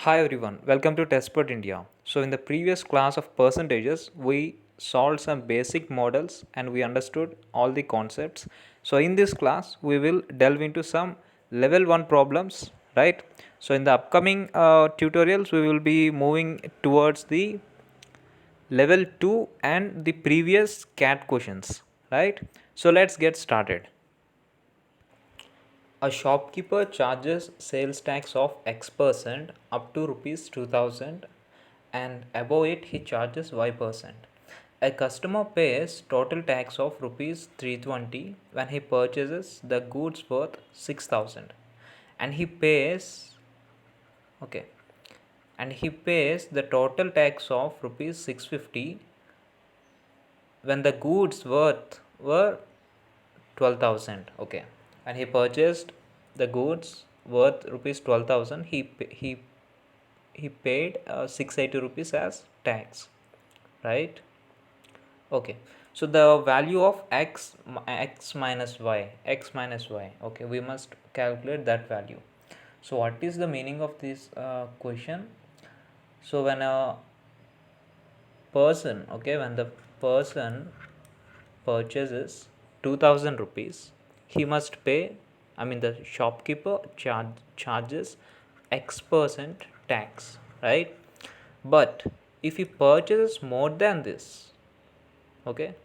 Hi everyone, welcome to Testport India. So in the previous class of percentages, we solved some basic models and we understood all the concepts. So in this class, we will delve into some level 1 problems, right? So in the upcoming tutorials, we will be moving towards the level 2 and the previous CAT questions, right? So let's get started. A shopkeeper charges sales tax of X% up to rupees 2000 and above it he charges Y%. A customer pays total tax of rupees 320 when he purchases the goods worth 6000 and he pays okay and he pays the total tax of rupees 650 when the goods worth were 12,000. Okay, and he purchased the goods worth rupees 12,000. He paid 680 rupees as tax, right? Okay, so the value of x minus y. Okay, we must calculate that value. So what is the meaning of this question? So when a person, okay, when the person purchases 2000 rupees, he must pay, I mean, the shopkeeper charges X% tax, right? But if he purchases more than this, okay,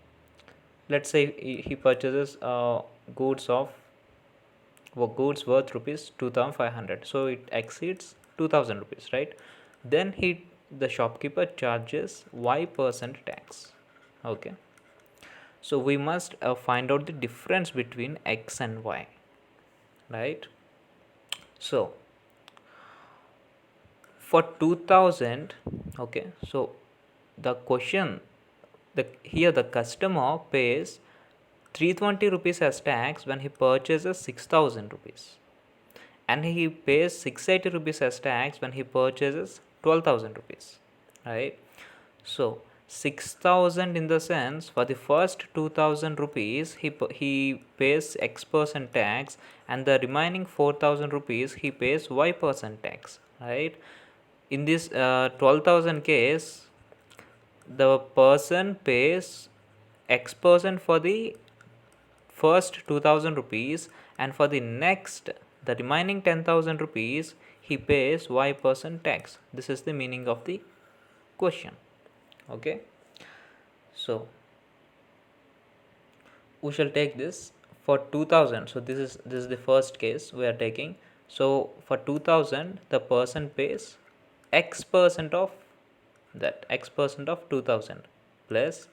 let's say he purchases goods of goods worth rupees 2500, so it exceeds 2000 rupees, right? Then the shopkeeper charges Y% tax. Okay, so we must find out the difference between x and y, right? So for 2000, okay, so the question, here the customer pays 320 rupees as tax when he purchases 6000 rupees, and he pays 680 rupees as tax when he purchases 12,000 rupees, right? So 6000, in the sense, for the first 2000 rupees he pays X% tax, and the remaining 4000 rupees he pays Y% tax, right? In this 12,000 case, the person pays X% for the first 2000 rupees, and for the next, the remaining 10,000 rupees, he pays Y% tax. This is the meaning of the question. Okay, so we shall take this for 2000. So this is the first case we are taking. So for 2000, the person pays X% of that, X% of 2000 plus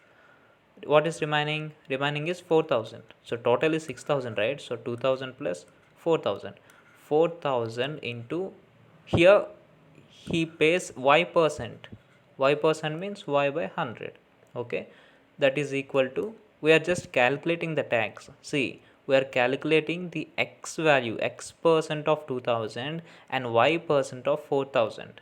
what is remaining is 4000. So total is 6000, right? So 2000 plus 4000 into, here he pays y% means y by 100. Okay, that is equal to, we are just calculating the tax. See, we are calculating the x value, X% of 2000 and Y% of 4000.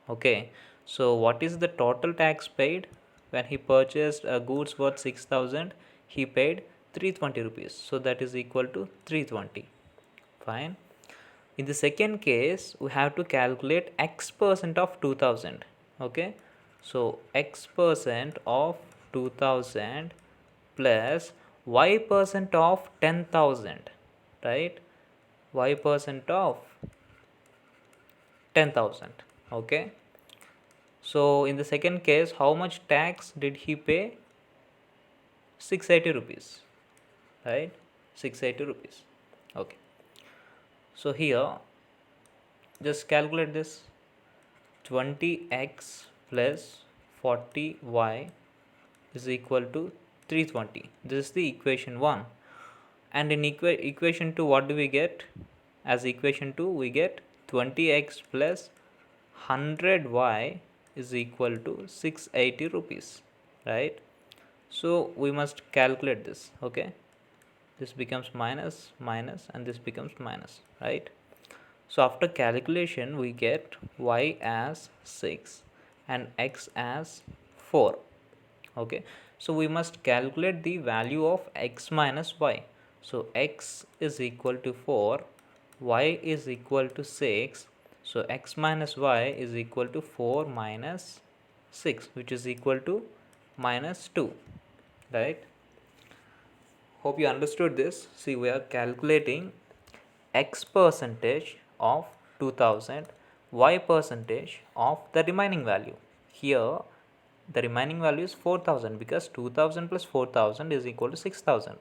Okay, so what is the total tax paid? When he purchased goods worth 6000, he paid 320 rupees, so that is equal to 320. Fine. In the second case, we have to calculate X% of 2000. Okay, so X% of 2000 plus Y% of 10,000, right? Y% of 10,000. Okay, so in the second case, how much tax did he pay? 680 rupees, right? 680 rupees. Okay, so here just calculate this. 20x plus 40y is equal to 320. This is the equation 1. And in equation 2, what do we get? As equation 2, we get 20x plus 100y is equal to 680 rupees, right? So we must calculate this. Okay, this becomes minus minus and this becomes minus, right? So after calculation, we get y as 6 and x as 4. Okay, so we must calculate the value of x minus y. So x is equal to 4, y is equal to 6. So x minus y is equal to 4 minus 6, which is equal to minus 2, right? Hope you understood this. See, we are calculating x percentage of 2000, y percentage of the remaining value. Here the remaining value is 4000 because 2000 plus 4000 is equal to 6000.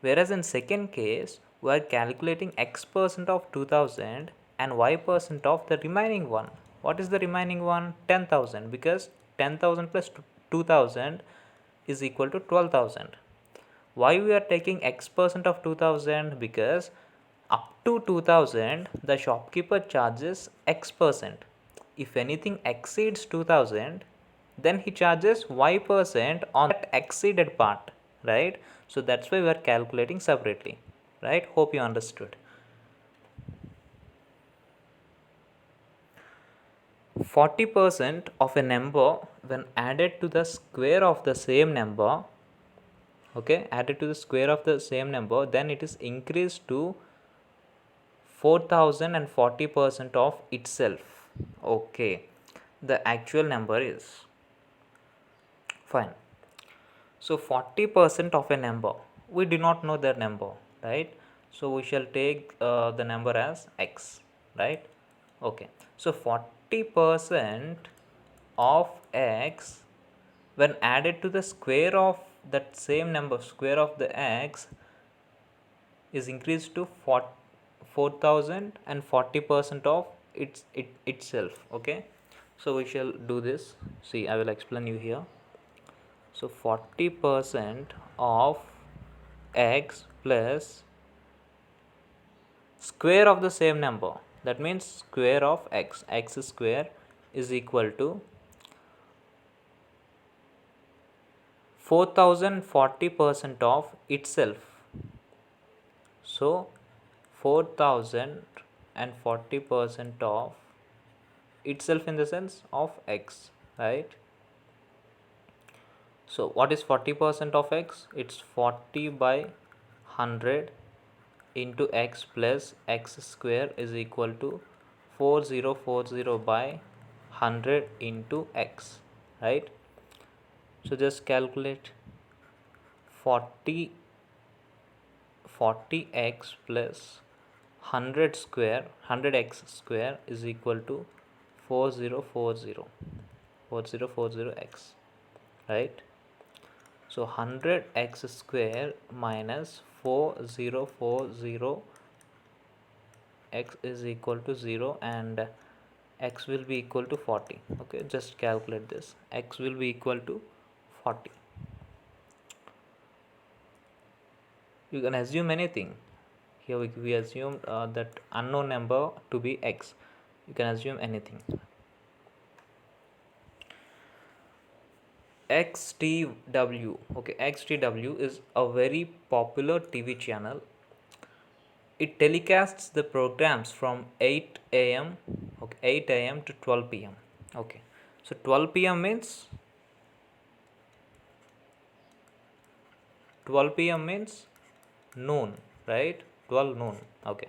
Whereas in second case we are calculating x percent of 2000 and y percent of the remaining one. What is the remaining one? 10,000, because 10,000 plus 2000 is equal to 12,000. Why we are taking x percent of 2000? Because up to 2000 the shopkeeper charges x percent. If anything exceeds 2000, then he charges y percent on that exceeded part, right? So that's why we are calculating separately, right? Hope you understood. 40% of a number when added to the square of the same number, okay, added to the square of the same number, then it is increased to 4000 and 40% of itself. Okay, the actual number is fine. So 40% of a number, we do not know that number, right? So we shall take the number as x, right? Okay, so 40% of x when added to the square of that same number, square of the x, is increased to 4000 and 40% of itself. Okay, so we shall do this. See, I will explain you here. So 40% of x plus square of the same number, that means square of x square is equal to 4040% of itself. So 4040% of itself in the sense of x, right? So what is 40% of x? It's 40 by 100 into x plus x square is equal to 4040 by 100 into x, right? So just calculate 40x plus 100 square, 100x square is equal to 4040x, right? So 100x square minus 4040 x is equal to 0 and x will be equal to 40. Okay, just calculate this. X will be equal to 40. You can assume anything. Here we assume that unknown number to be x. You can assume anything. XTW. Okay, XTW is a very popular TV channel. It telecasts the programs from 8 a.m. Okay, 8 a.m. to 12 p.m. Okay, so 12 p.m. means 12 p.m. means noon, right? 12 noon. Okay,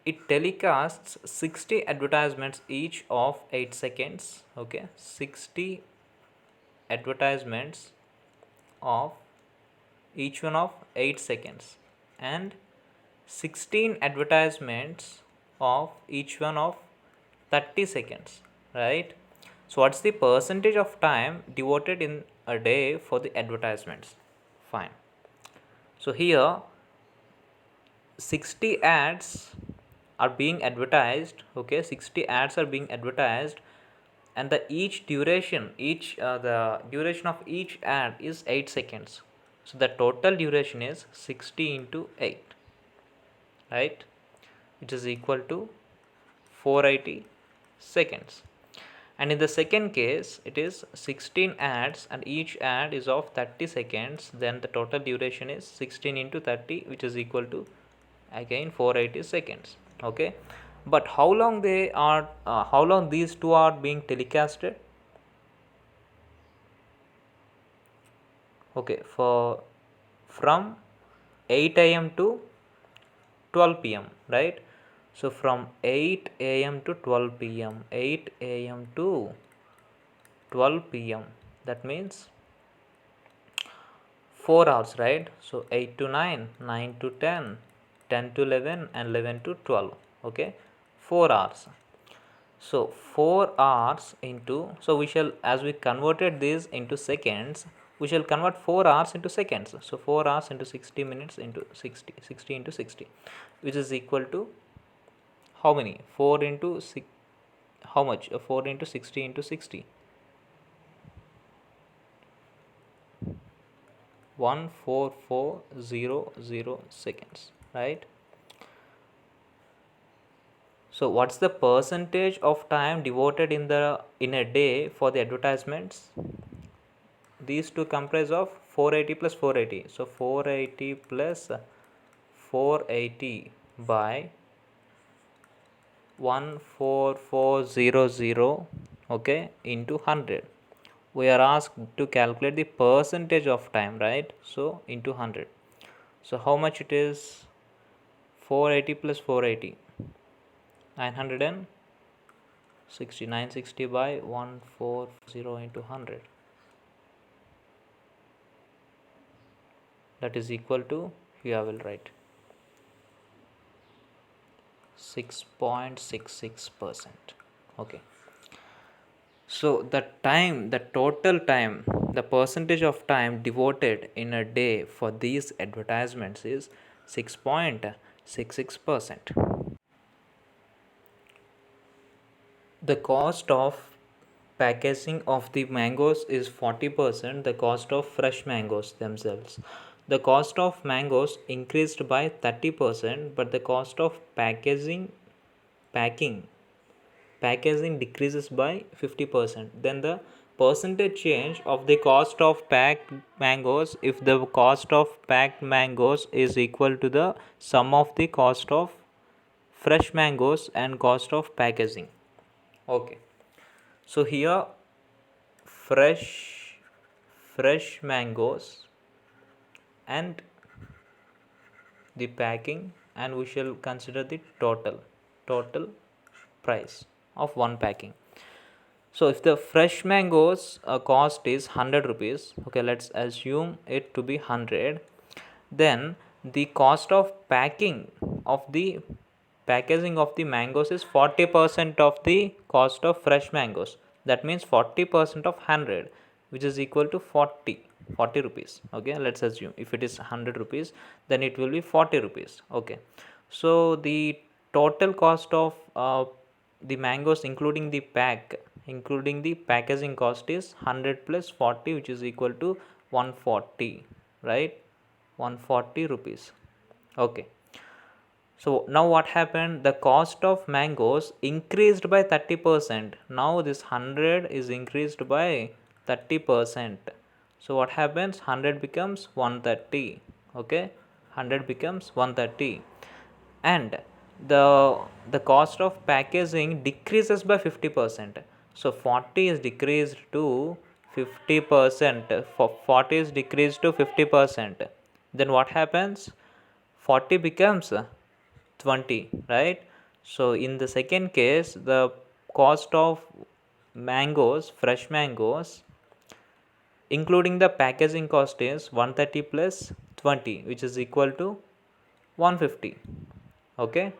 it telecasts 60 advertisements each of 8 seconds. Okay, 60 advertisements of each one of 8 seconds and 16 advertisements of each one of 30 seconds, right? So what's the percentage of time devoted in a day for the advertisements? Fine. So here 60 ads are being advertised. Okay, 60 ads are being advertised and the duration of each ad is 8 seconds. So the total duration is 60 into 8, right? It is equal to 480 seconds. And in the second case it is 16 ads and each ad is of 30 seconds, then the total duration is 16 into 30, which is equal to again 480 seconds. Okay, but how long these two are being telecasted? Okay, from 8 a.m. to 12 p.m., right? So from 8 a.m. to 12 p.m. 8 a.m. to 12 p.m. That means 4 hours, right? So 8 to 9, 9 to 10, 10 to 11, and 11 to 12. Okay, 4 hours. So 4 hours into, so we shall, as we converted this into seconds, we shall convert 4 hours into seconds. So 4 hours into 60 minutes into 60, 60 into 60, which is equal to how many? 4 into 6, how much? 4 into 60 into 60. 14400 seconds, right? So what's the percentage of time devoted in a day for the advertisements? These two comprise of 480 plus 480. So 480 plus 480 by 14400, okay, into 100. We are asked to calculate the percentage of time, right? So into 100. So how much it is? 480 plus 480, 960. 960 by 140 into 100, that is equal to, here I will write 6.66%. Okay, so the total time, the percentage of time devoted in a day for these advertisements is 6.66%. The cost of packaging of the mangoes is 40% the cost of fresh mangoes themselves. The cost of mangoes increased by 30%, but the cost of packing packaging decreases by 50%. Then the percentage change of the cost of packed mangoes, if the cost of packed mangoes is equal to the sum of the cost of fresh mangoes and cost of packaging. Okay, so here fresh mangoes and the packing, and we shall consider the total price of one packing. So if the fresh mangoes cost is 100 rupees, okay, let's assume it to be 100, then the cost of packaging of the mangoes is 40% of the cost of fresh mangoes. That means 40% of 100, which is equal to 40 rupees. Okay, let's assume if it is 100 rupees, then it will be 40 rupees. Okay, so the total cost of the mangoes including the packaging cost is 100 plus 40, which is equal to 140, right? 140 rupees. Okay, so now what happened? The cost of mangoes increased by 30%. Now this 100 is increased by 30%. So what happens? 100 becomes 130. Okay, 100 becomes 130, and the cost of packaging decreases by 50%. So 40 is decreased to 50%. For 40 is decreased to 50%. Then what happens? 40 becomes 20, right? So in the second case, the cost of fresh mangoes, including the packaging cost, is 130 plus 20, which is equal to 150. Okay,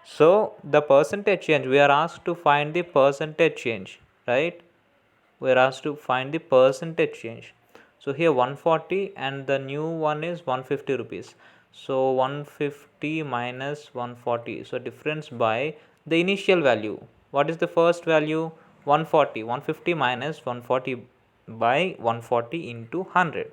so the percentage change, we are asked to find the percentage change, right? We are asked to find the percentage change. So here 140 and the new one is 150 rupees. So 150 minus 140, so difference by the initial value. What is the first value? 140. 150 minus 140 by 140 into 100,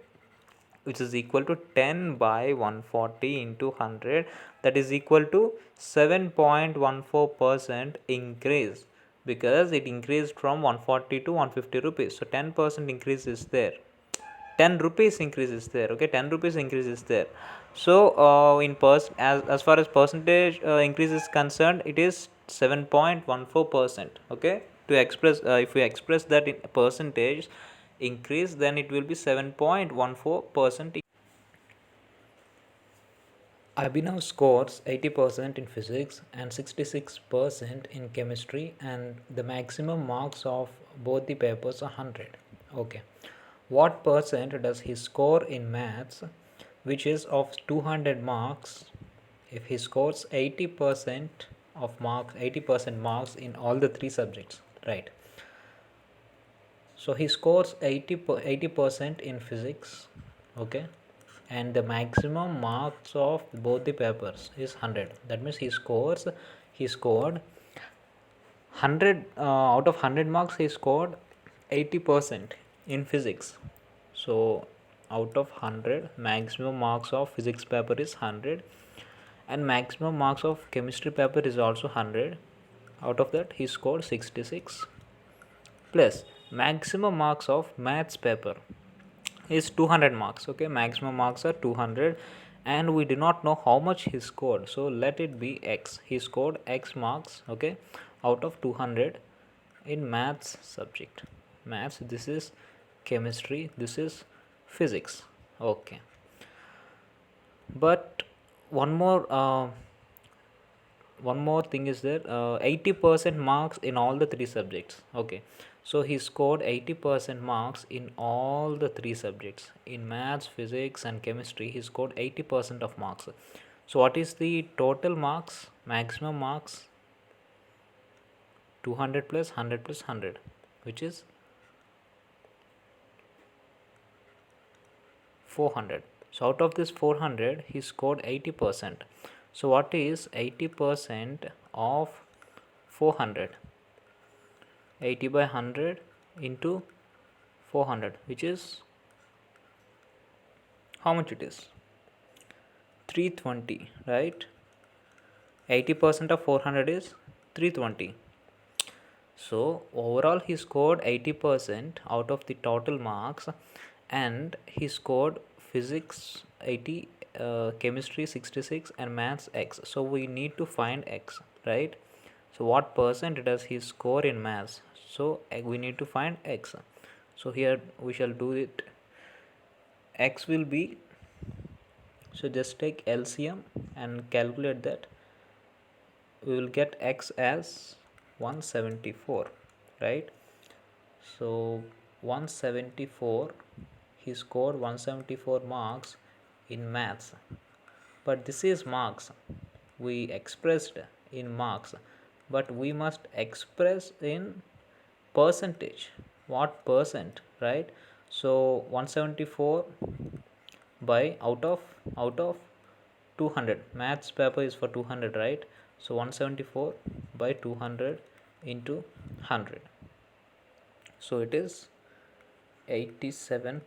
which is equal to 10 by 140 into 100, that is equal to 7.14% increase, because it increased from 140 to 150 rupees. So 10% increase is there, 10 rupees increase is there. Okay, 10 rupees increase is there. So as far as percentage increase is concerned, it is 7.14%. okay, to express if we express that in percentage increase, then it will be 7.14%. Abhinav scores 80% in physics and 66% in chemistry, and the maximum marks of both the papers are 100. Okay. What percent does he score in maths, which is of 200 marks? If he scores 80% of marks, 80% marks in all the three subjects, right? So he scores 80% in physics, okay, and the maximum marks of both the papers is 100. That means he scored 100 out of 100 marks. He scored 80% in physics. So out of 100, maximum marks of physics paper is 100, and maximum marks of chemistry paper is also 100. Out of that, he scored 66, plus maximum marks of maths paper is 200 marks. Okay, maximum marks are 200, and we do not know how much he scored, so let it be x. He scored x marks, okay, out of 200 in maths subject. Maths, this is chemistry, this is physics. Okay, but one more one more thing is there, 80% marks in all the three subjects. Okay, so he scored 80% marks in all the three subjects. In maths, physics and chemistry, he scored 80% of marks. So what is the total marks, maximum marks? 200 plus 100 plus 100, which is 400. So out of this 400, he scored 80%. So what is 80% of 400? 80 by 100 into 400, which is how much it is? 320, right? 80% of 400 is 320. So overall he scored 80% out of the total marks, and he scored physics 80, chemistry 66, and maths x. So we need to find x, right? So what percent does he score in maths? So we need to find x. So here we shall do it. X will be, so just take LCM and calculate that. We will get x as 174, right? So 174, he scored 174 marks in maths, but this is marks. We expressed in marks, but we must express in percentage. What percent, right? So 174 by out of 200, maths paper is for 200, right? So 174 by 200 into 100, so it is 87%.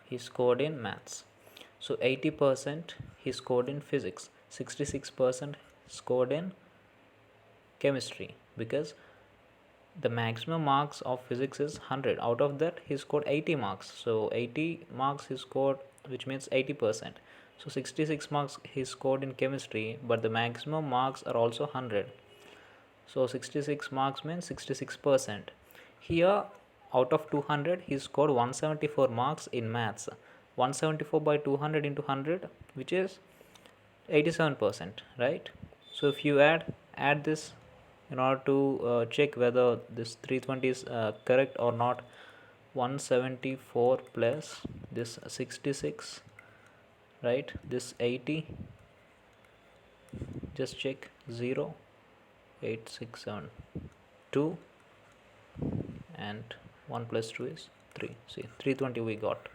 He scored in maths. So 80% he scored in physics, 66% scored in chemistry, because the maximum marks of physics is 100. Out of that, he scored 80 marks. So 80 marks he scored, which means 80%. So 66 marks he scored in chemistry, but the maximum marks are also 100. So 66 marks means 66%. Here, out of 200, he scored 174 marks in maths. 174 by 200 into 100, which is 87%, right? So if you add this in order to check whether this 320 is correct or not. 174 plus this 66, right? This 80, just check. 0, 8, 6, 7, 2, and 1 plus 2 is 3. See, 320 we got,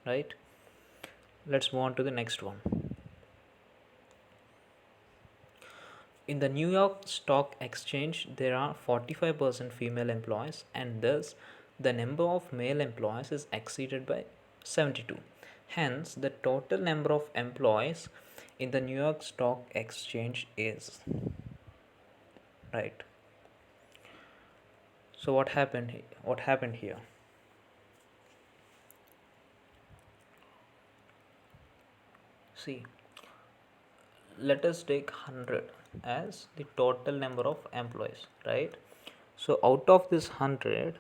right? Let's move on to the next one. In the New York Stock Exchange, there are 45% female employees, and thus the number of male employees is exceeded by 72. Hence, the total number of employees in the New York Stock Exchange is, right? So what happened? What happened here? See, let us take 100 as the total number of employees, right? So out of this 100,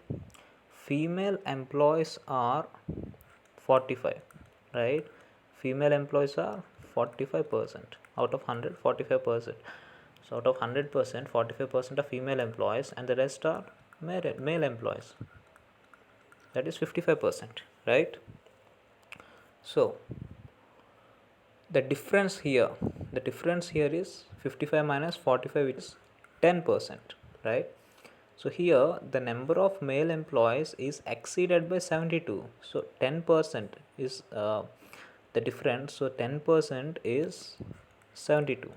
female employees are 45, right? Female employees are 45% out of 100, 45%. So out of 100%, 45% are female employees and the rest are male employees. That is 55%, right? So the difference here is 55 minus 45, which is 10%, right? So here the number of male employees is exceeded by 72. So 10% is the difference. So 10% is 72.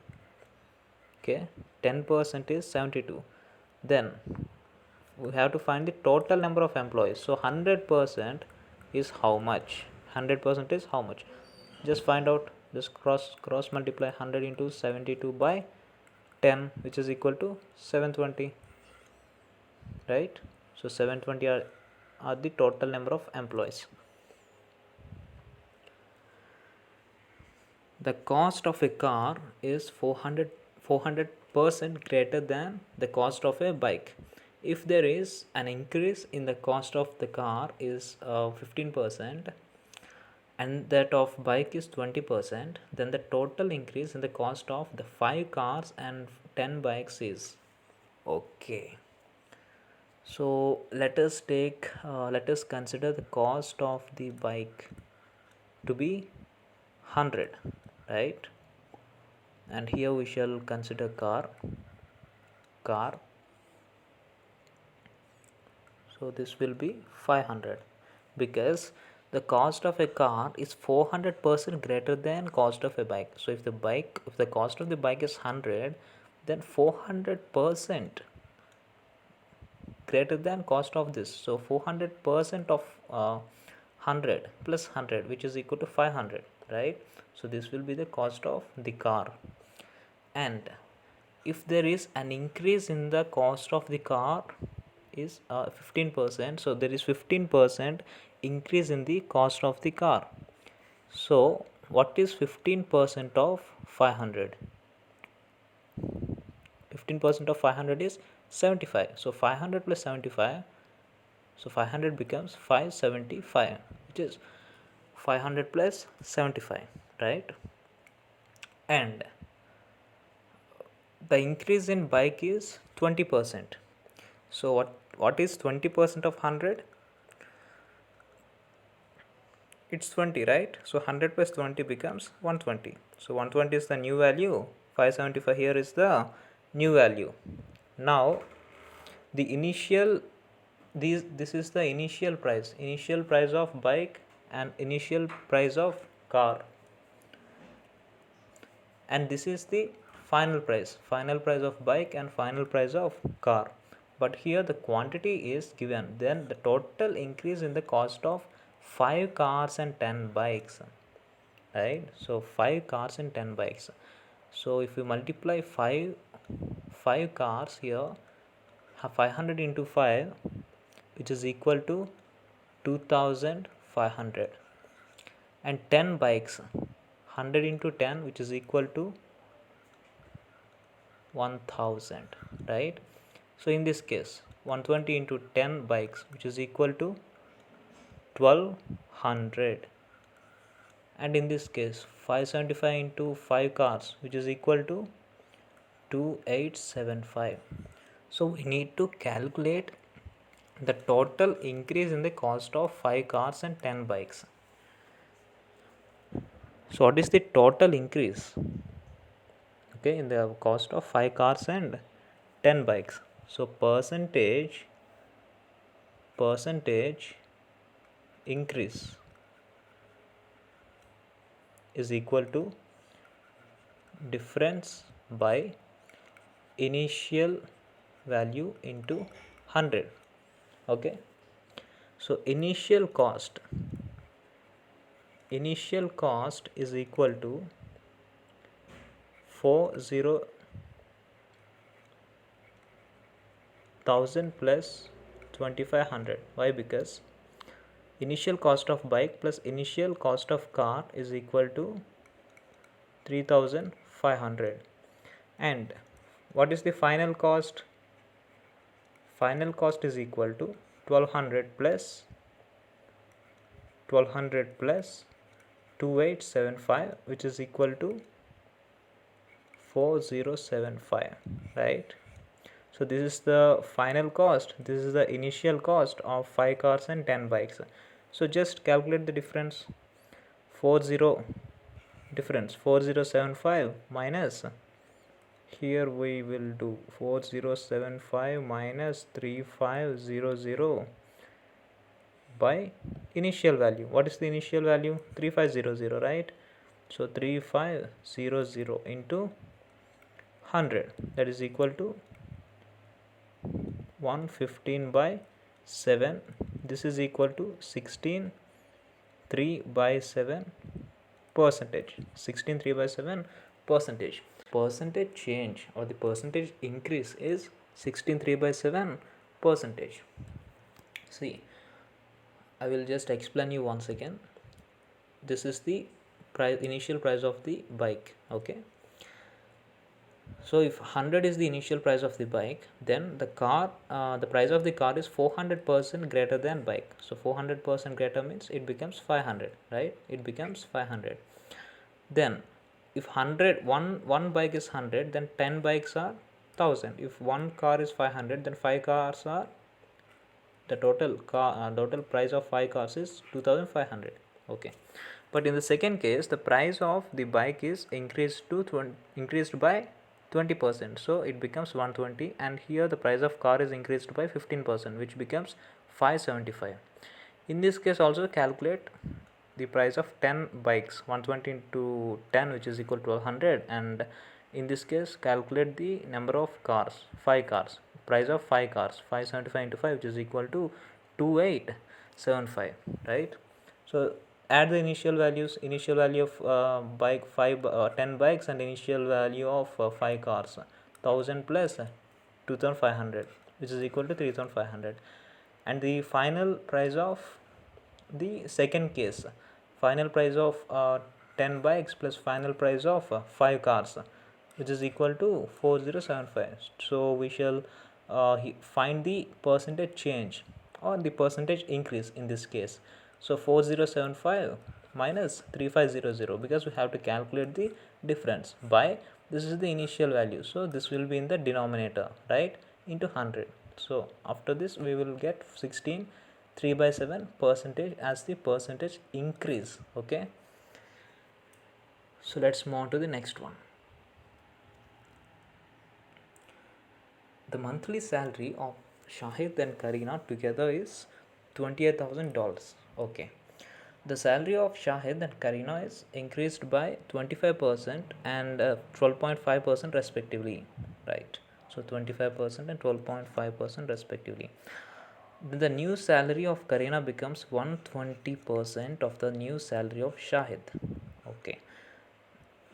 Okay, 10% is 72. Then we have to find the total number of employees. So 100% is how much? 100% is how much? Just find out. Just cross multiply 100 into 72 by 10, which is equal to 720, right? So 720 are the total number of employees. The cost of a car is 400% greater than the cost of a bike. If there is an increase in the cost of the car is 15% and that of bike is 20%, then the total increase in the cost of the 5 cars and 10 bikes is okay. So let us consider the cost of the bike to be 100, right? And here we shall consider car. So this will be 500 because the cost of a car is 400% greater than cost of a bike. So if the cost of the bike is 100, then 400% greater than cost of this. So 400% of 100 plus 100, which is equal to 500, right? So this will be the cost of the car. And if there is an increase in the cost of the car is 15%, so there is 15% increase in the cost of the car. So what is 15% of 500? 15% of 500 is 75. So 500 plus 75, so 500 becomes 575, which is 500 plus 75, right? And the increase in bike is 20%. So what is 20% of 100? It's 20, right? So 100 plus 20 becomes 120. So 120 is the new value. 575 here is the new value. Now the initial this is the initial price of bike and initial price of car, and this is the final price of bike and final price of car. But here the quantity is given, then the total increase in the cost of 5 cars and 10 bikes, right? So 5 cars and 10 bikes. So if we multiply 5 cars here, 500 into 5, which is equal to 2500, and 10 bikes, 100 into 10, which is equal to 1000, right? So in this case 120 into 10 bikes, which is equal to 1200, and in this case 575 into 5 cars, which is equal to 2875. So we need to calculate the total increase in the cost of 5 cars and 10 bikes. So what is the total increase, okay, in the cost of 5 cars and 10 bikes? So percentage increase is equal to difference by initial value into 100. Okay, so initial cost is equal to 40,000 plus 2500. Why? Because initial cost of bike plus initial cost of car is equal to 3500. And what is the final cost? Final cost is equal to 1200 plus 2875, which is equal to 4075, right? So this is the final cost, this is the initial cost of 5 cars and 10 bikes. So just calculate the difference. 4075 minus, here we will do 4075 minus 3500 by initial value. What is the initial value? 3500, right? So 3500 into 100, that is equal to 115 by 7. This is equal to 16 3 by 7 percentage. 16 3 by 7 percentage. Percentage change or the percentage increase is 16 3 by 7 percentage. See, I will just explain you once again. This is the price, initial price of the bike. Okay, so if 100 is the initial price of the bike, then the car, the price of the car is 400% greater than bike. So 400% greater means it becomes 500, right? It becomes 500. Then if 100, one bike is 100, then 10 bikes are 1000. If one car is 500, then 5 cars are, the total price of 5 cars is 2500. Okay, but in the second case, the price of the bike is increased by 20%, so it becomes 120, and here the price of car is increased by 15%, which becomes 575. In this case also calculate the price of 10 bikes, 120 into 10, which is equal to 1200, and in this case calculate the number of cars, 5 cars, price of 5 cars, 575 into 5, which is equal to 2875, right? So add the initial values, initial value of bike 10 bikes, and initial value of 5 cars, 1000 plus 2500, which is equal to 3500, and the final price of the second case, final price of 10 bikes plus final price of 5 cars, which is equal to 4075. So we shall find the percentage change or the percentage increase in this case. So 4075 minus 3500, because we have to calculate the difference by, this is the initial value, so this will be in the denominator, right, into 100. So after this we will get 16 3 by 7 percentage as the percentage increase. Okay, so let's move on to the next one. The monthly salary of Shahid and Karina together is $28,000. Okay, the salary of Shahid and Karina is increased by 25% and 12.5% respectively, right? So 25% and 12.5% respectively. The new salary of Karina becomes 120% of the new salary of Shahid. Okay,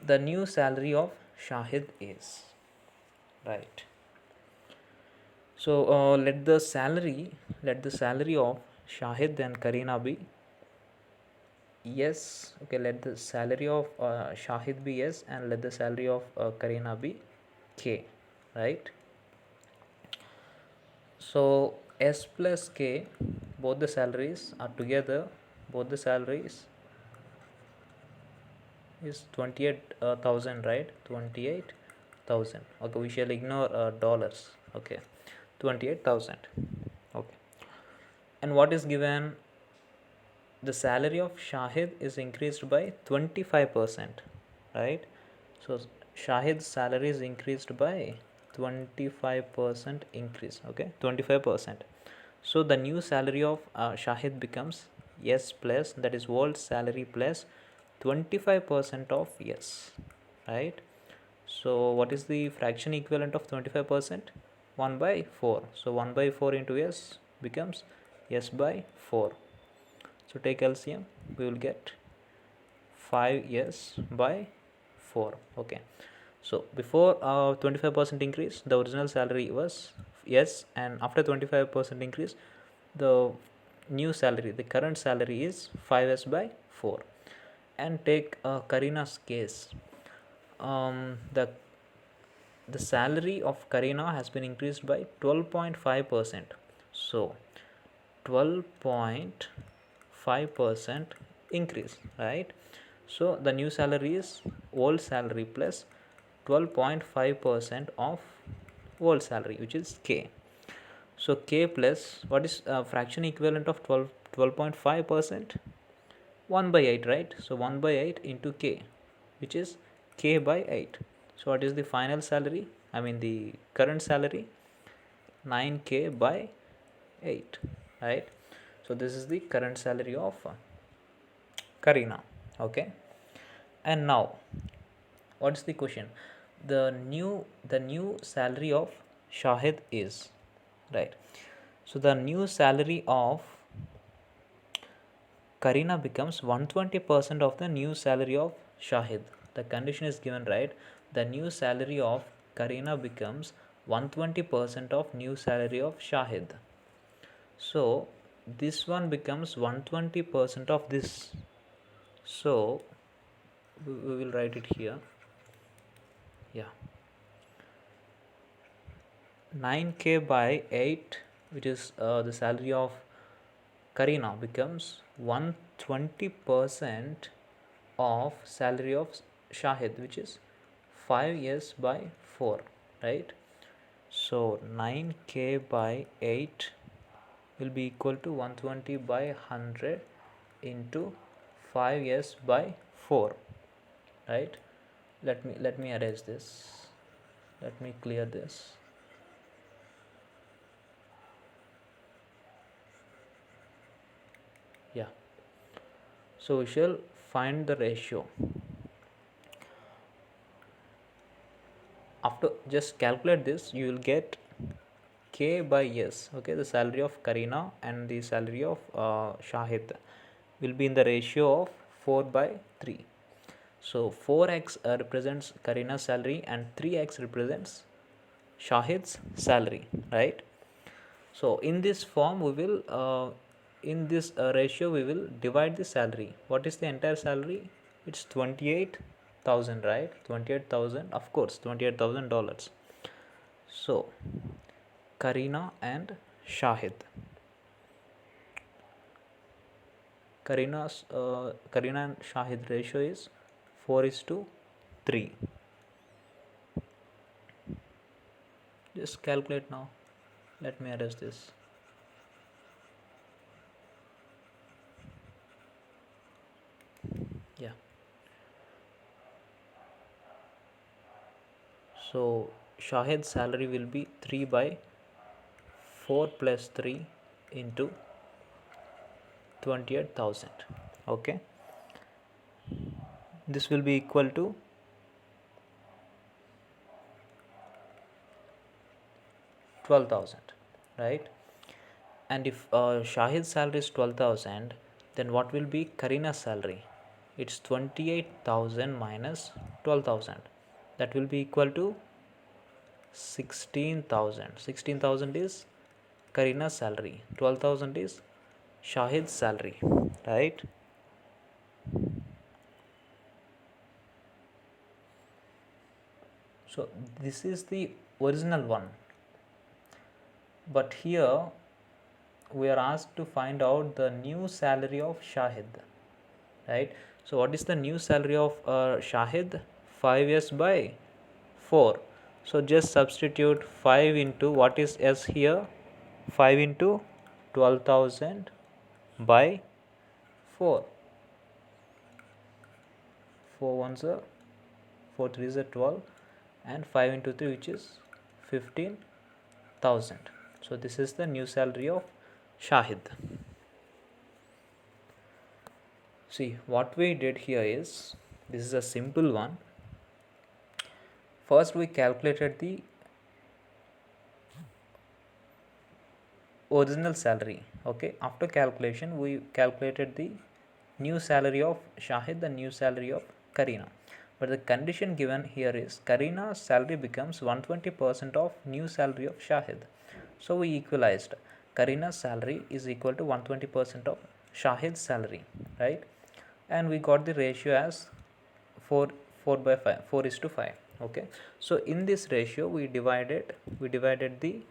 the new salary of Shahid is, right? So let the salary of Shahid and Karina be yes. Okay, let the salary of Shahid be yes, and let the salary of Karina be K, right? So S plus K, both the salaries are together, both the salaries is 28,000, right? 28,000. Okay, we shall ignore dollars. Okay, 28,000. Okay, and what is given? The salary of Shahid is increased by 25%, right? So Shahid's salary is increased by 25% increase. Okay, 25%. So the new salary of Shahid becomes yes plus, that is old salary plus 25% of yes, right? So what is the fraction equivalent of 25%? 1 by 4. So 1 by 4 into s becomes s by 4. So take LCM, we will get 5s by 4. Okay, so before 25% increase, the original salary was yes, and after 25% increase, the new salary, the current salary is 5s by 4. And take Karina's case. The salary of Karina has been increased by 12.5%. So 12.5% increase, right? So the new salary is old salary plus 12.5% of old salary, which is K. So K plus what is fraction equivalent of 12.5%? 1 by 8, right? So 1 by 8 into K, which is K by 8. So what is the final salary? I mean the current salary? 9K by 8, right? So this is the current salary of Karina. Okay, and now what's the question? The new salary of Shahid is, right? So the new salary of Karina becomes 120% of the new salary of Shahid. The condition is given, right? The new salary of Karina becomes 120% of new salary of Shahid. So this one becomes 120% of this. So we will write it here. Yeah. 9K by 8, which is the salary of Karina, becomes 120% of salary of Shahid, which is 5 years by 4, right? So 9K by 8 will be equal to 120 by 100 into 5 years by 4, right? Let me erase this. Let me clear this. Yeah. So we shall find the ratio. After just calculate this, you will get K by S. Okay, the salary of Karina and the salary of Shahid will be in the ratio of 4 by 3. So 4x represents Karina's salary and 3x represents Shahid's salary, right? So in this form we will in this ratio we will divide the salary. What is the entire salary? It's 28,000, right? 28,000, of course, $28,000. So Karina and Shahid. Karina and Shahid ratio is 4:3. Just calculate now. Let me erase this. Yeah. So Shahid's salary will be 3 by 4 plus 3 into 28,000. Okay. This will be equal to 12,000, right? And if Shahid's salary is 12,000, then what will be Karina's salary? It's 28,000 minus 12,000. That will be equal to 16,000. 16,000 is Karina's salary. 12,000 is Shahid's salary, right? So this is the original one. But here we are asked to find out the new salary of Shahid, right? So what is the new salary of Shahid? 5 years by 4. So just substitute 5 into what is S here? 5 into 12,000 by 4. 4 ones are 4 3s are 12 and 5 into 3, which is 15,000. So this is the new salary of Shahid. See, what we did here is, this is a simple one. First we calculated the original salary. Okay, after calculation we calculated the new salary of Shahid, the new salary of Karina. But the condition given here is Karina's salary becomes 120% of new salary of Shahid. So we equalized. Karina's salary is equal to 120% of Shahid's salary, right? And we got the ratio as 4 by 5, 4:5. Okay, so in this ratio we divided the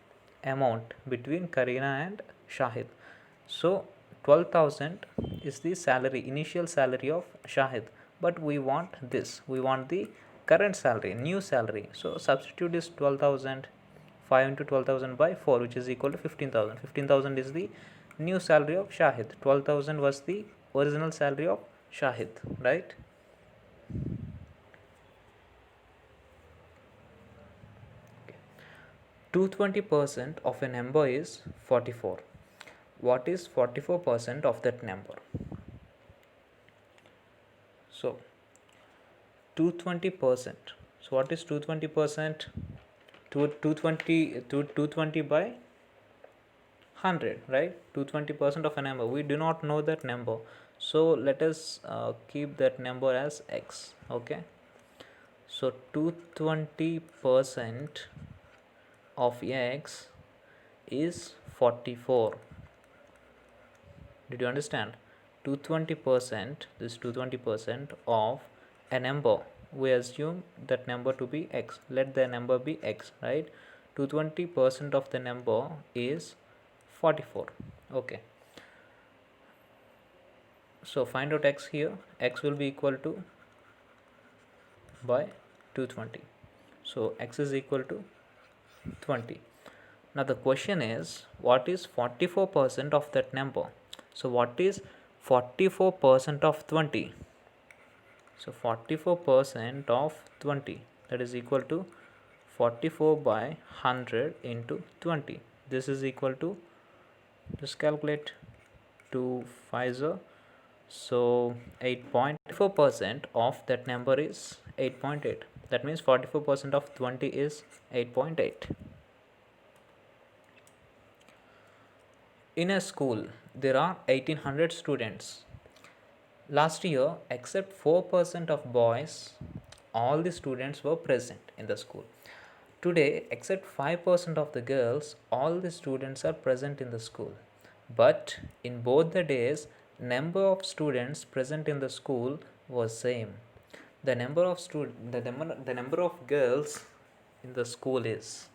amount between Karina and Shahid. So 12,000 is the salary, initial salary of Shahid, but we want this, we want the current salary, new salary. So substitute is 12,000, 5 into 12,000 by 4, which is equal to 15,000. 15,000 is the new salary of Shahid. 12,000 was the original salary of Shahid, right? 220% of a number is 44. What is 44% of that number? So 220%. So what is 220%? 220 by 100, right? 220% of a number. We do not know that number. So let us keep that number as x. Okay. So 220% of x is 44. Did you understand? 220%, this 220% of a number, we assume that number to be x. Let the number be x, right? 220% of the number is 44. Okay. So find out x here. X will be equal to by 220. So x is equal to 20. Now the question is, what is 44% of that number? So what is 44% of 20? So 44% of 20, that is equal to 44 by 100 into 20. This is equal to, just calculate, 2 5 0, so 8.4% of that number is 8.8. That means 44% of 20 is 8.8. In a school, there are 1800 students. Last year, except 4% of boys, all the students were present in the school. Today, except 5% of the girls, all the students are present in the school. But in both the days, number of students present in the school was same. The number of the number of girls in the school is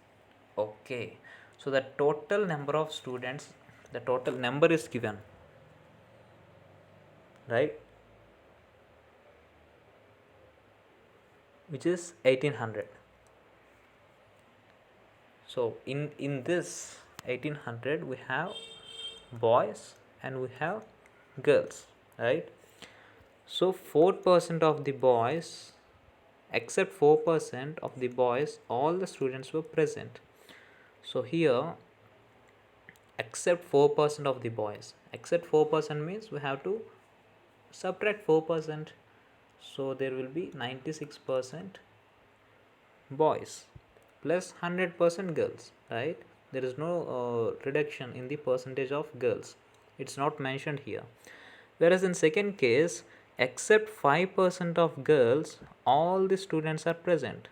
okay. So the total number of students, the total number is given, right? Which is 1800. So in this 1800 we have boys and we have girls, right? So 4% of the boys, except 4% of the boys, all the students were present. So here, except 4% of the boys, except 4% means we have to subtract 4%. So there will be 96% boys plus 100% girls, right? There is no reduction in the percentage of girls. It's not mentioned here. Whereas in second case, except 5% of girls, all the students are present.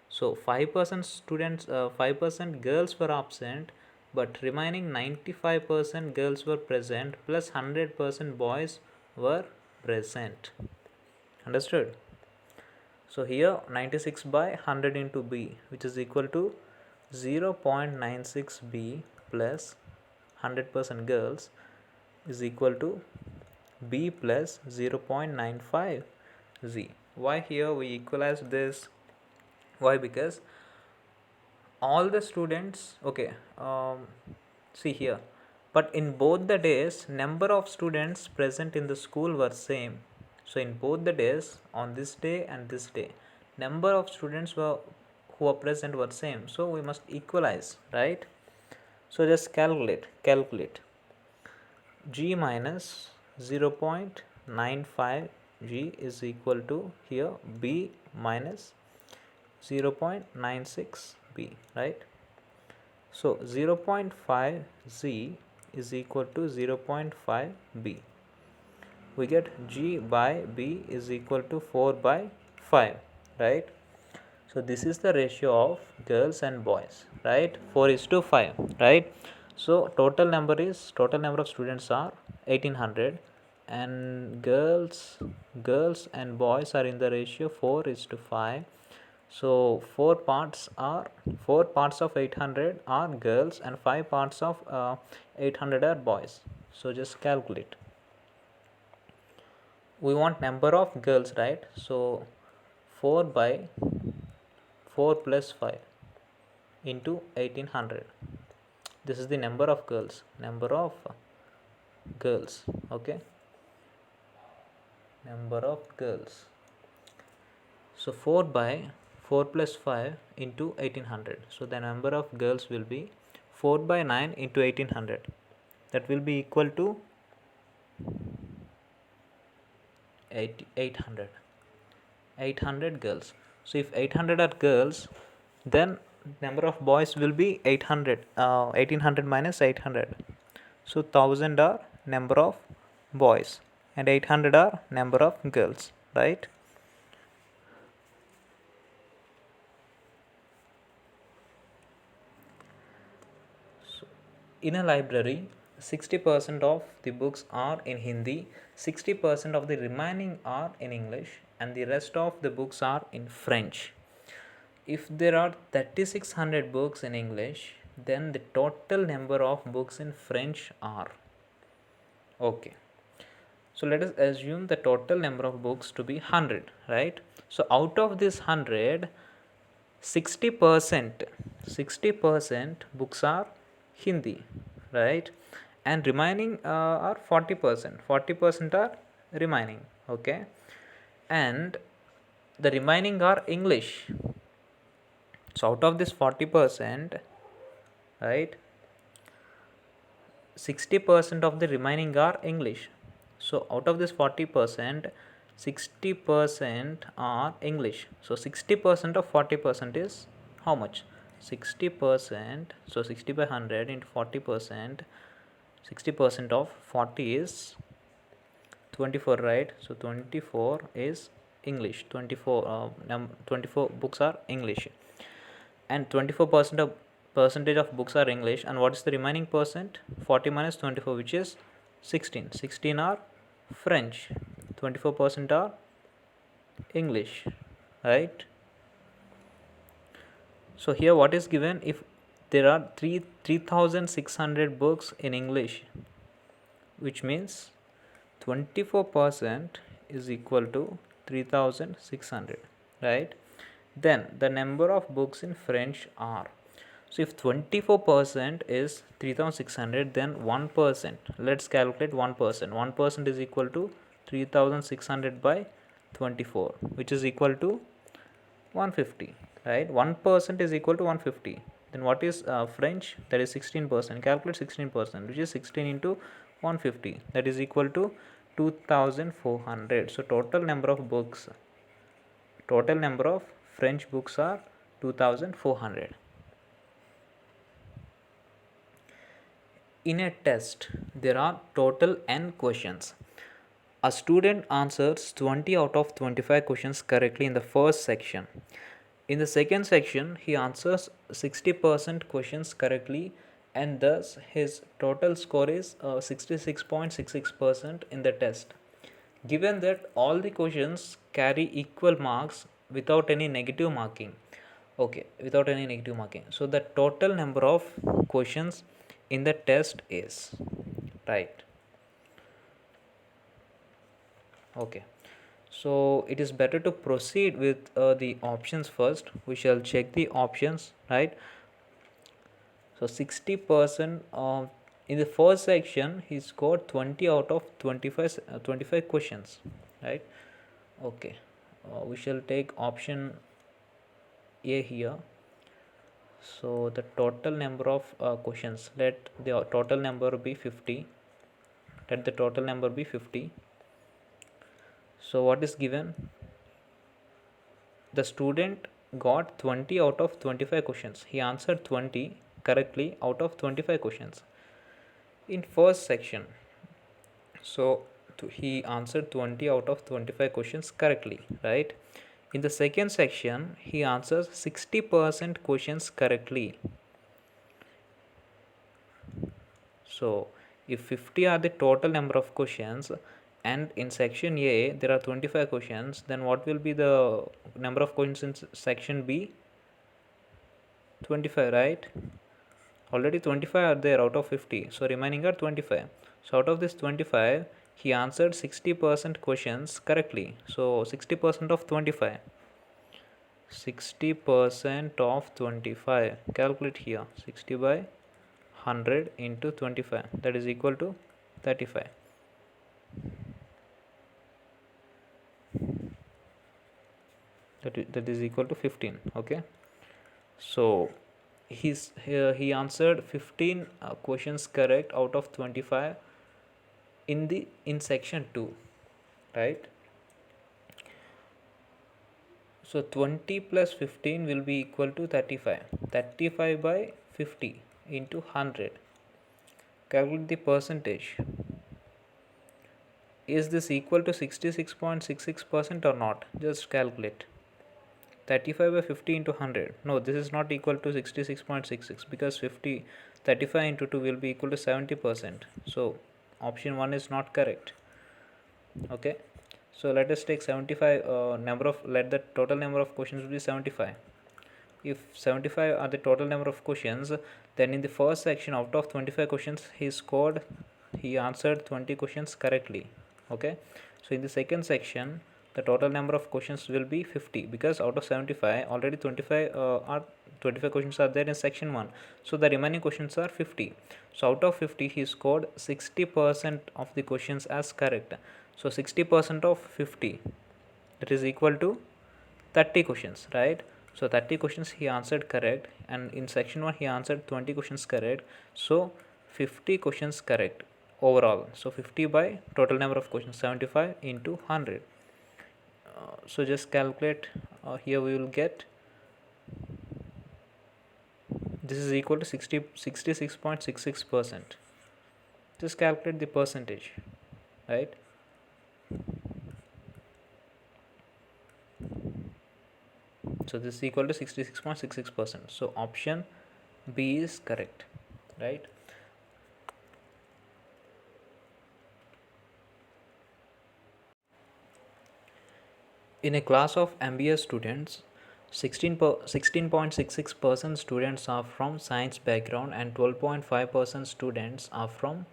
So 5% students, 5% girls were absent, but remaining 95% girls were present plus 100% boys were present. Understood? So here 96 by 100 into b, which is equal to 0.96 b plus 100% girls is equal to b plus 0.95 z. Why here we equalize this? Why? Because all the students, okay, see here, but in both the days number of students present in the school were same. So in both the days, on this day and this day, number of students who were present were same. So we must equalize, right? So just calculate g minus 0.95 g is equal to here b minus 0.96 b, right? So 0.5 z is equal to 0.5 b. We get g by b is equal to 4 by 5, right? So this is the ratio of girls and boys, right? 4:5, right? So total number of students are 1800, and girls and boys are in the ratio 4:5. So 4 parts of 800 are girls and 5 parts of 800 are boys. So just calculate. We want number of girls, right? So 4 by 4 plus 5 into 1800. This is the number of girls. Okay, number of girls. So 4 by 4 plus 5 into 1800. So the number of girls will be 4 by 9 into 1800. That will be equal to 800. 800 girls. So if 800 are girls, then number of boys will be 800. 1800 minus 800. So 1000 are number of boys and 800 are number of girls, right? In a library, 60% of the books are in Hindi, 60% of the remaining are in English, and the rest of the books are in French. If there are 3600 books in English, then the total number of books in French are. Okay. So let us assume the total number of books to be 100, right? So out of this 100, 60% books are Hindi, right? And remaining are 40%. 40% are remaining, okay? And the remaining are English. So out of this 40%, right, 60% of the remaining are English. So out of this 40%, 60% are English. So 60% of 40% is how much? 60%, so 60 by 100 into 40%, 60% of 40 is 24, right? So 24 is English. 24 books are English, and 24% of books are English. And what is the remaining percent? 40 minus 24, which is 16. 16 are French. 24% are English, right? So here what is given? If there are 3600 books in English, which means 24% is equal to 3600, right? Then the number of books in French are. So if 24% is 3600, then 1%, let's calculate 1%. 1% is equal to 3600 by 24, which is equal to 150, right? 1% is equal to 150. Then what is French? That is 16%. Calculate 16%, which is 16 into 150. That is equal to 2400. So total number of French books are 2400. In a test, there are total n questions. A student answers 20 out of 25 questions correctly in the first section. In the second section, he answers 60% questions correctly, and thus his total score is 66.66% in the test. Given that all the questions carry equal marks without any negative marking, so the total number of questions in the test is, right? Okay, so it is better to proceed with the options first. We shall check the options, right? So 60% in the first section he scored 20 out of 25 questions, right? Okay, we shall take option A here. So the total number of questions, let the total number be 50. So what is given? The student got 20 out of 25 questions. He answered 20 correctly out of 25 questions in first section. So he answered 20 out of 25 questions correctly, right? In the second section, he answers 60% questions correctly. So if 50 are the total number of questions, and in section A there are 25 questions, then what will be the number of questions in section B? 25, right? Already 25 are there out of 50, so remaining are 25. So out of this 25, he answered 60% questions correctly. So 60% of 25. 60% of 25. Calculate here. 60 by 100 into 25. That is equal to 35. That is equal to 15. Okay. So he answered 15 questions correct out of 25 in section 2, right? So 20 plus 15 will be equal to 35. 35 by 50 into 100. Calculate the percentage. Is this equal to 66.66% or not? Just calculate. 35 by 50 into 100. No, this is not equal to 66.66 because 35 into 2 will be equal to 70%. So option 1 is not correct. Okay. So let us take 75 let the total number of questions be 75. If 75 are the total number of questions, then in the first section out of 25 questions he answered 20 questions correctly. Okay. So in the second section the total number of questions will be 50 because out of 75 already 25 questions are there in section 1. So the remaining questions are 50. So out of 50 he scored 60% of the questions as correct. So 60% of 50, that is equal to 30 questions, right? So 30 questions he answered correct, and in section 1 he answered 20 questions correct. So 50 questions correct overall. So 50 by total number of questions 75 into 100. So just calculate. Here we will get this is equal to 66.66%. Just calculate the percentage, right? So this is equal to 66.66%. So option B is correct, right? In a class of MBA students, 16.66% students are from science background and 12.5% students are from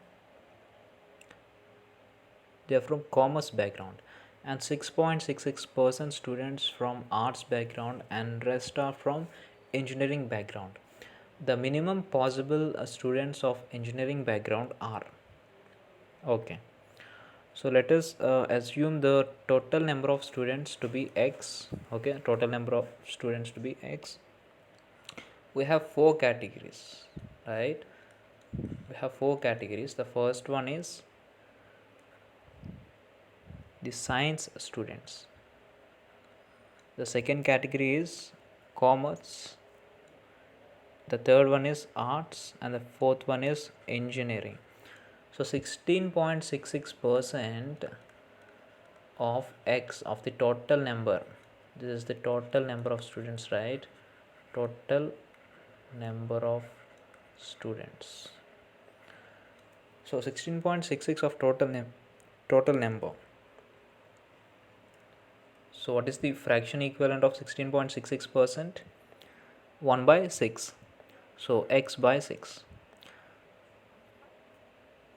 commerce background, and 6.66% students from arts background, and rest are from engineering background. The minimum possible students of engineering background are, okay, so let us assume the total number of students to be x. Okay, total number of students to be x. We have 4 categories, right? We have 4 categories. The first one is the science students. The second category is commerce. The third one is arts, and the fourth one is engineering. So 16.66% of x of the total number. This is the total number of students, right? Total number of students. So 16.66 of total number. So what is the fraction equivalent of 16.66%? 1 by 6. So x by 6.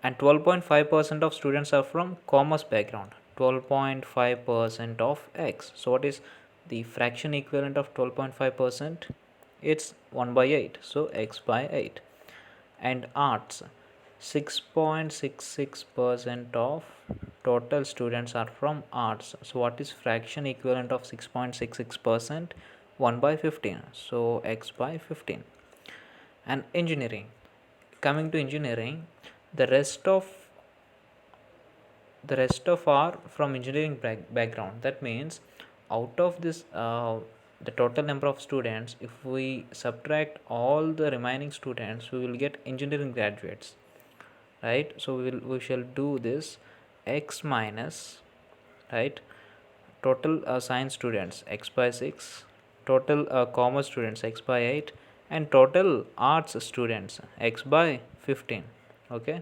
And 12.5% of students are from commerce background. 12.5% of x. So what is the fraction equivalent of 12.5%? It's 1 by 8. So x by 8. And arts, 6.66% of total students are from arts. So what is fraction equivalent of 6.66%? 1 by 15. So x by 15. And engineering, coming to engineering, the rest of are from engineering background. That means out of this the total number of students, if we subtract all the remaining students, we will get engineering graduates, right? So we shall do this x minus, right, total science students x by 6, total commerce students x by 8, and total arts students x by 15. Okay,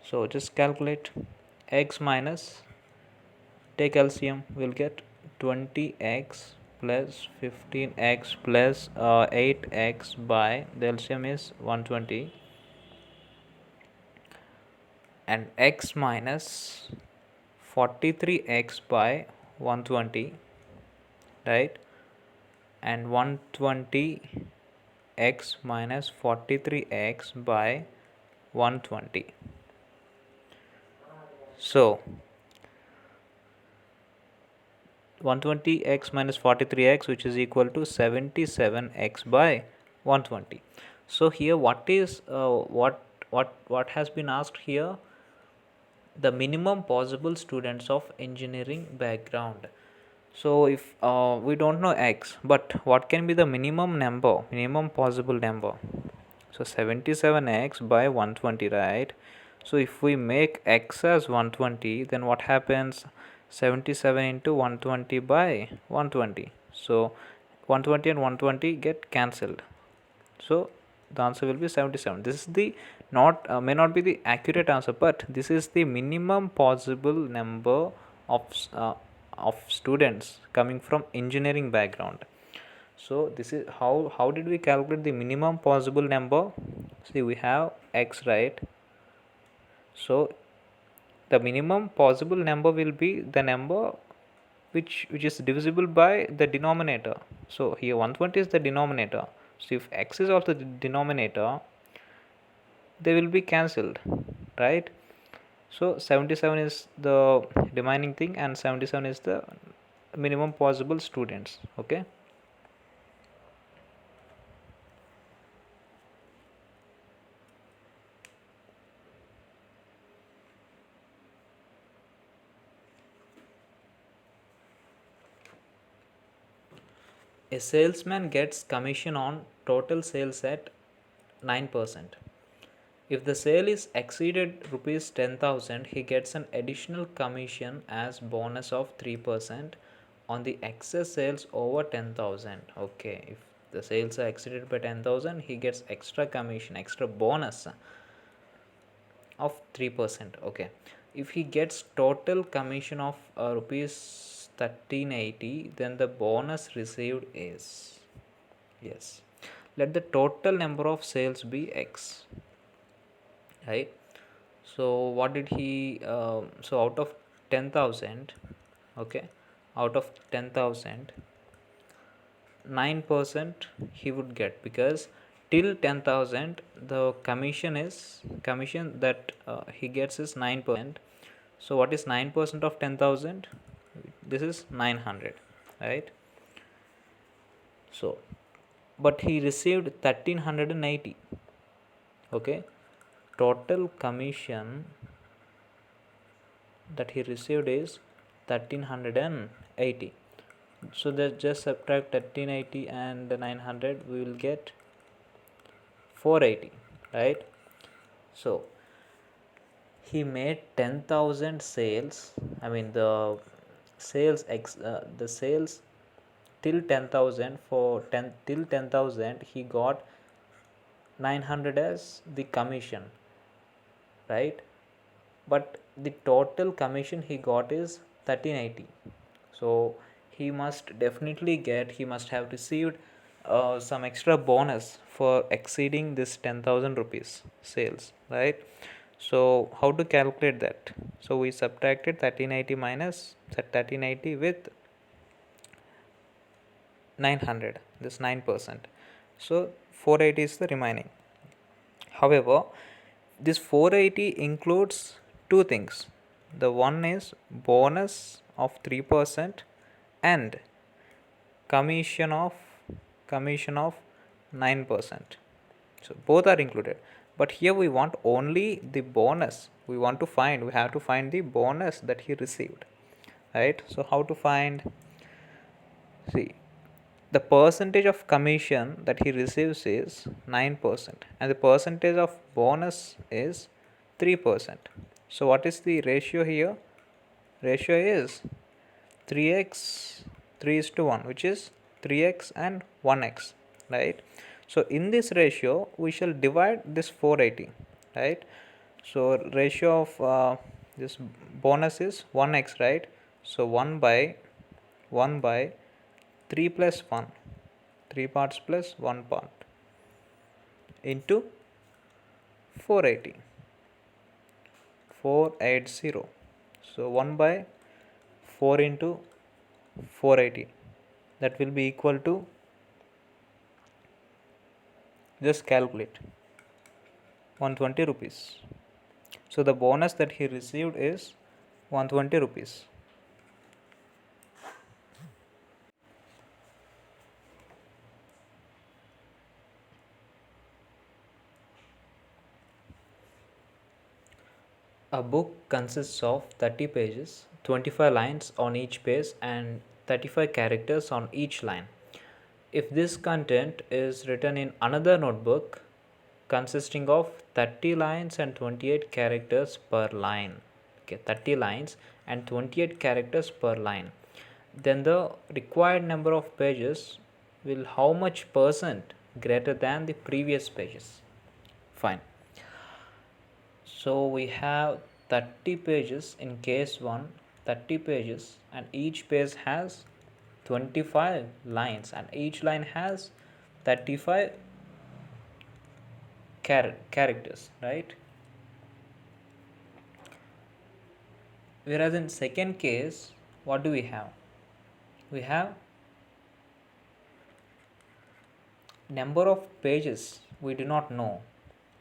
so just calculate x minus, take LCM, we'll get 20x plus 15x plus 8x by, the LCM is 120, and x minus 43x by 120, right, and 120x minus 43x by 120. So 120x minus 43x, which is equal to 77x by 120. So here what is what has been asked here? The minimum possible students of engineering background. So if we don't know x, but what can be the minimum possible number? So 77x by 120, right? So if we make x as 120, then what happens? 77 into 120 by 120. So 120 and 120 get cancelled. So the answer will be 77. This is the not may not be the accurate answer, but this is the minimum possible number of uh, of students coming from engineering background. So this is how did we calculate the minimum possible number? See, we have x, right? So the minimum possible number will be the number which is divisible by the denominator. So here 120 is the denominator. So if x is also the denominator, they will be cancelled, right? So 77 is the remaining thing, and 77 is the minimum possible students. Okay. A salesman gets commission on total sales at 9%. If the sale is exceeded rupees 10,000, he gets an additional commission as bonus of 3% on the excess sales over 10,000. Okay, if the sales are exceeded by 10,000, he gets extra commission, extra bonus of 3%. Okay, if he gets total commission of rupees 1380, then the bonus received is, yes, let the total number of sales be x, right? So what did he so out of 10,000, okay, out of 10,000, 9% he would get, because till 10,000 the commission that he gets is 9%. So what is 9% of 10,000? This is 900, right? So but he received 1380. Okay, total commission that he received is 1380. So that just subtract 1380 and 900, we will get 480, right? So he made 10,000 sales. I mean the sales till 10,000, for 10 till 10,000 he got 900 as the commission, right? But the total commission he got is 1380. So he must have received some extra bonus for exceeding this 10,000 rupees sales, right? So how to calculate that? So we subtracted 1380 minus 1380 with 900, this 9%. So 480 is the remaining. However, this 480 includes two things. The one is bonus of 3% and commission of 9%. So both are included. But here we want only the bonus. We have to find the bonus that he received. Right? So how to find? See, the percentage of commission that he receives is 9%, and the percentage of bonus is 3%. So what is the ratio here? Ratio is 3x, 3 is to 1, which is 3x and 1x, right? So in this ratio we shall divide this 480, right? So ratio of this bonus is 1x, right? So 1 by 3 plus 1, 3 parts plus 1 part, into 480. 480. So 1 by 4 into 480, that will be equal to, just calculate, 120 rupees. So the bonus that he received is 120 rupees. A book consists of 30 pages, 25 lines on each page, and 35 characters on each line. If this content is written in another notebook consisting of 30 lines and 28 characters per line, okay, 30 lines and 28 characters per line, then the required number of pages will how much percent greater than the previous pages? Fine. So we have 30 pages in case 1, 30 pages, and each page has 25 lines, and each line has 35 characters, right? Whereas in second case, what do we have? We have number of pages we do not know,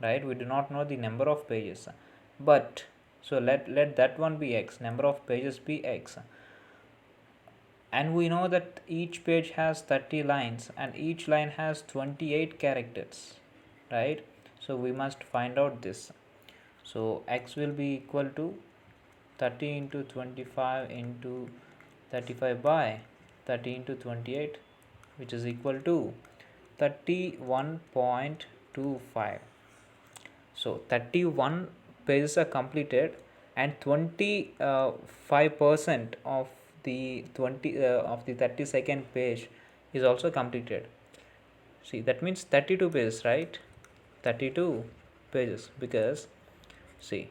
right? We do not know the number of pages, but so let that one be x, number of pages be x, and we know that each page has 30 lines and each line has 28 characters, right? So we must find out this. So x will be equal to 30 into 25 into 35 by 30 into 28, which is equal to 31.25. So 31 pages are completed, and 25% of the 30-second page is also completed. See, that means 32 pages, right? 32 pages, because see,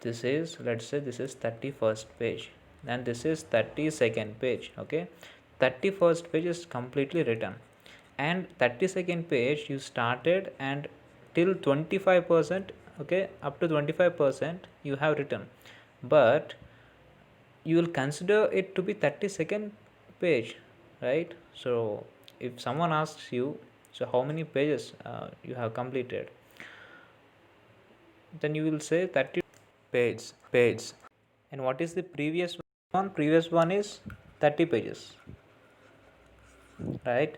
this is, let's say this is 31st page and this is 32nd page. Okay, 31st page is completely written, and 32nd page you started and till 25%, okay, up to 25% you have written, but you will consider it to be 32nd page, right? So if someone asks you, so how many pages you have completed, then you will say 30 page. And what is the previous one? Previous one is 30 pages, right?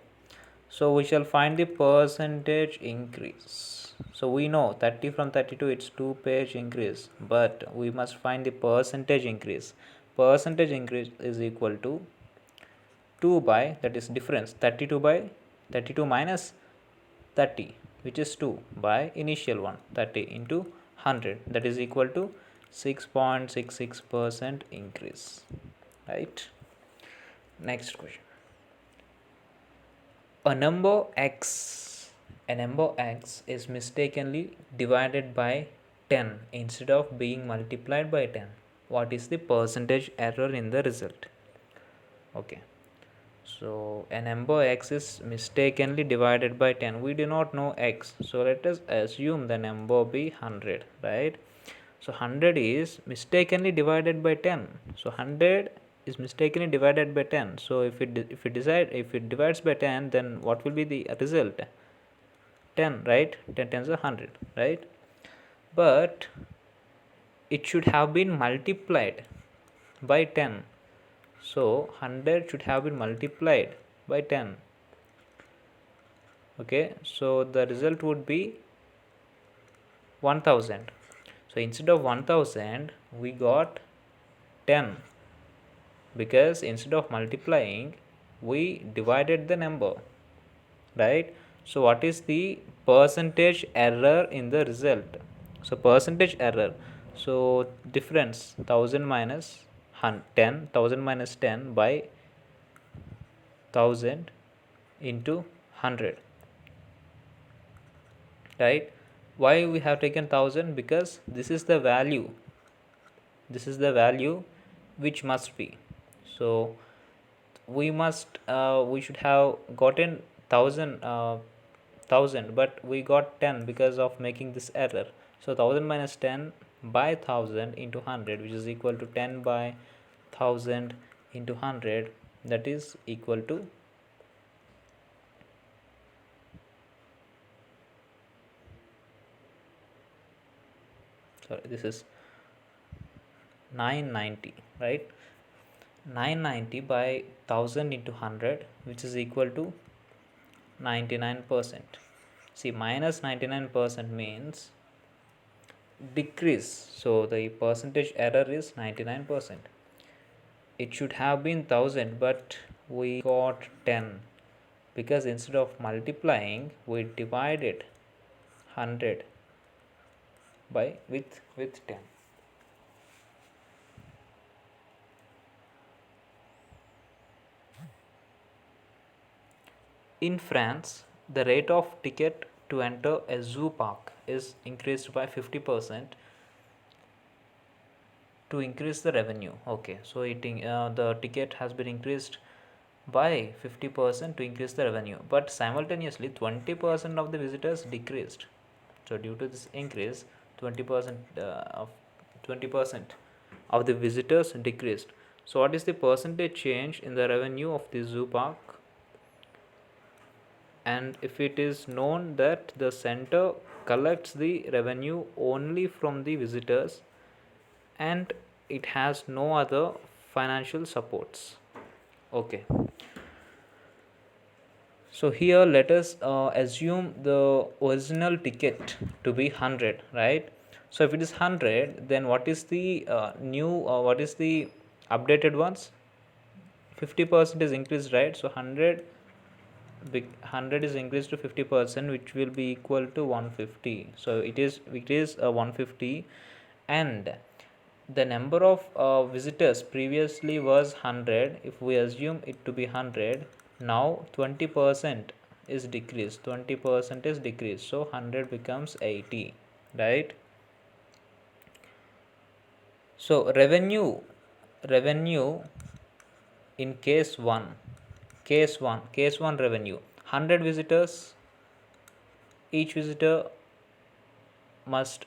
So we shall find the percentage increase. So we know 30 from 32, it's 2 page increase, but we must find the percentage increase. Percentage increase is equal to 2 by, that is difference, 32 by 32 minus 30, which is 2, by initial one 30 into 100, that is equal to 6.66% increase, right? Next question. A number x is mistakenly divided by 10 instead of being multiplied by 10. What is the percentage error in the result? Okay, so a number x is mistakenly divided by 10. We do not know x, so let us assume the number be 100, right? So 100 is mistakenly divided by 10. So 100 is mistakenly divided by 10. So if it divides by 10, then what will be the result? 10, right? 10 tens are 100, right? But it should have been multiplied by 10. So 100 should have been multiplied by 10. Okay, so the result would be 1000. So instead of 1000 we got 10, because instead of multiplying we divided the number, right? So what is the percentage error in the result? So percentage error, so difference 1000 minus 10, 1000 minus 10 by 1000 into 100, right? Why we have taken 1000? Because this is the value which must be. So we should have gotten 1000, but we got 10 because of making this error. So 1000 minus 10 by 1000 into 100, which is equal to 10 by 1000 into 100, that is equal to this is 990, right? 990 by 1000 into 100, which is equal to 99%. See, minus 99% means decrease, so the percentage error is 99%. It should have been 1000, but we got 10 because instead of multiplying we divided 100 by with 10. In France, the rate of ticket to enter a zoo park is increased by 50% to increase the revenue. Okay, so the ticket has been increased by 50% to increase the revenue, but simultaneously 20% of the visitors decreased. So due to this increase, 20% of 20% of the visitors decreased. So what is the percentage change in the revenue of the zoo park? And if it is known that the center collects the revenue only from the visitors and it has no other financial supports. Okay, so here let us assume the original ticket to be 100, right? So if it is 100, then what is the what is the updated ones? 50% is increased, right? So 100 is increased to 50%, which will be equal to 150. So it is 150, and the number of visitors previously was 100. If we assume it to be 100, now 20% is decreased, 20% is decreased, so 100 becomes 80, right? So revenue in case 1 revenue, 100 visitors, each visitor must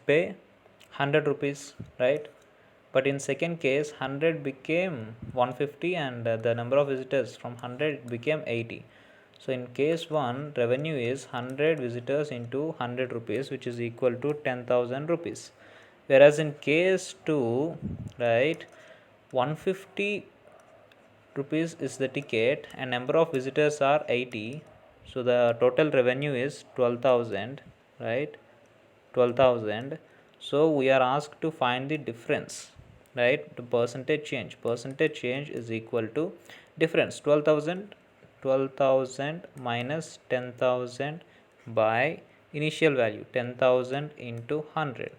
pay 100 rupees, right? But in second case, 100 became 150 and the number of visitors from 100 became 80. So in case 1, revenue is 100 visitors into 100 rupees, which is equal to 10,000 rupees. Whereas in case 2, right, 150 rupees is the ticket and number of visitors are 80. So the total revenue is 12,000, right? 12,000. So we are asked to find the difference, right? The percentage change is equal to difference 12,000 minus 10,000 by initial value 10,000 into 100.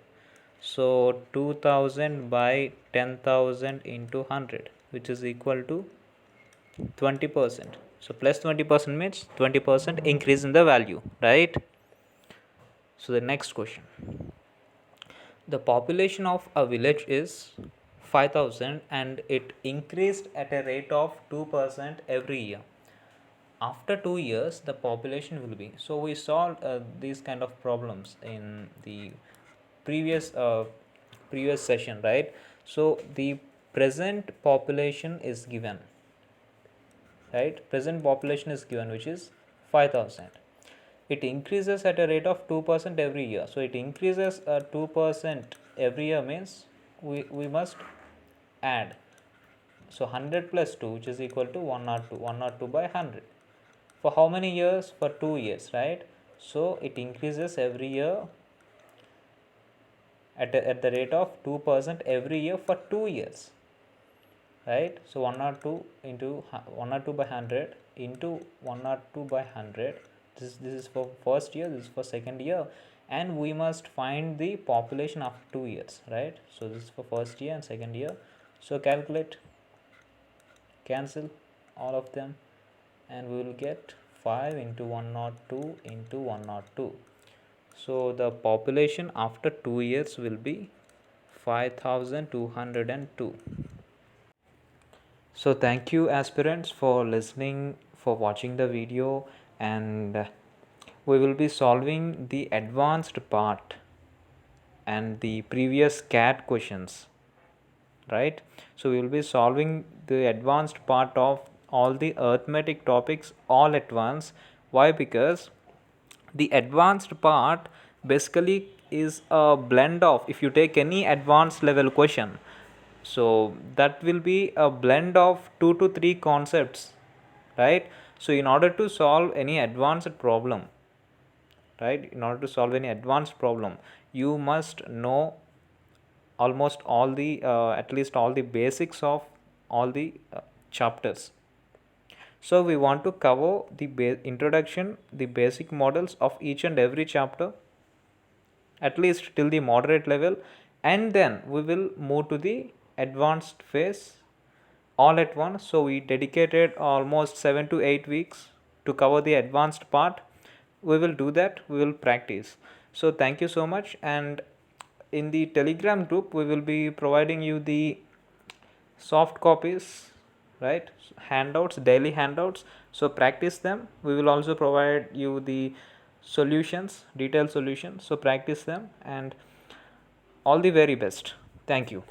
So 2,000 by 10,000 into 100, which is equal to 20%. So plus 20% means 20% increase in the value, right? So the next question, the population of a village is 5,000 and it increased at a rate of 2% every year. After 2 years the population will be, so we solved these kind of problems in the previous session, right? So the present population is given, right? Present population is given, which is 5,000. It increases at a rate of 2% every year. So it increases 2% every year means we must add. So 100 plus 2, which is equal to 102. 102 by 100. For how many years? For 2 years, right? So it increases every year at the rate of 2% every year for 2 years, right? So 102 into 102 by 100 into 102 by 100. This is for first year, this is for second year, and we must find the population after 2 years, right? So this is for first year and second year. So calculate, cancel all of them, and we will get 5 into 102 into 102. So the population after 2 years will be 5,202. So thank you aspirants for listening, for watching the video, and we will be solving the advanced part and the previous CAT questions, right? So we will be solving the advanced part of all the arithmetic topics all at once. Why? Because the advanced part basically is a blend of, if you take any advanced level question, so that will be a blend of 2 to 3 concepts, right? So in order to solve any advanced problem, right, in order to solve any advanced problem, you must know almost all the at least all the basics of all the chapters. So we want to cover the introduction, the basic models of each and every chapter, at least till the moderate level, and then we will move to the advanced phase all at once. So we dedicated almost 7 to 8 weeks to cover the advanced part. We will do that, we will practice. So thank you so much. And in the Telegram group we will be providing you the soft copies, right, handouts, daily handouts. So practice them. We will also provide you the solutions, detailed solutions, so practice them, and all the very best. Thank you.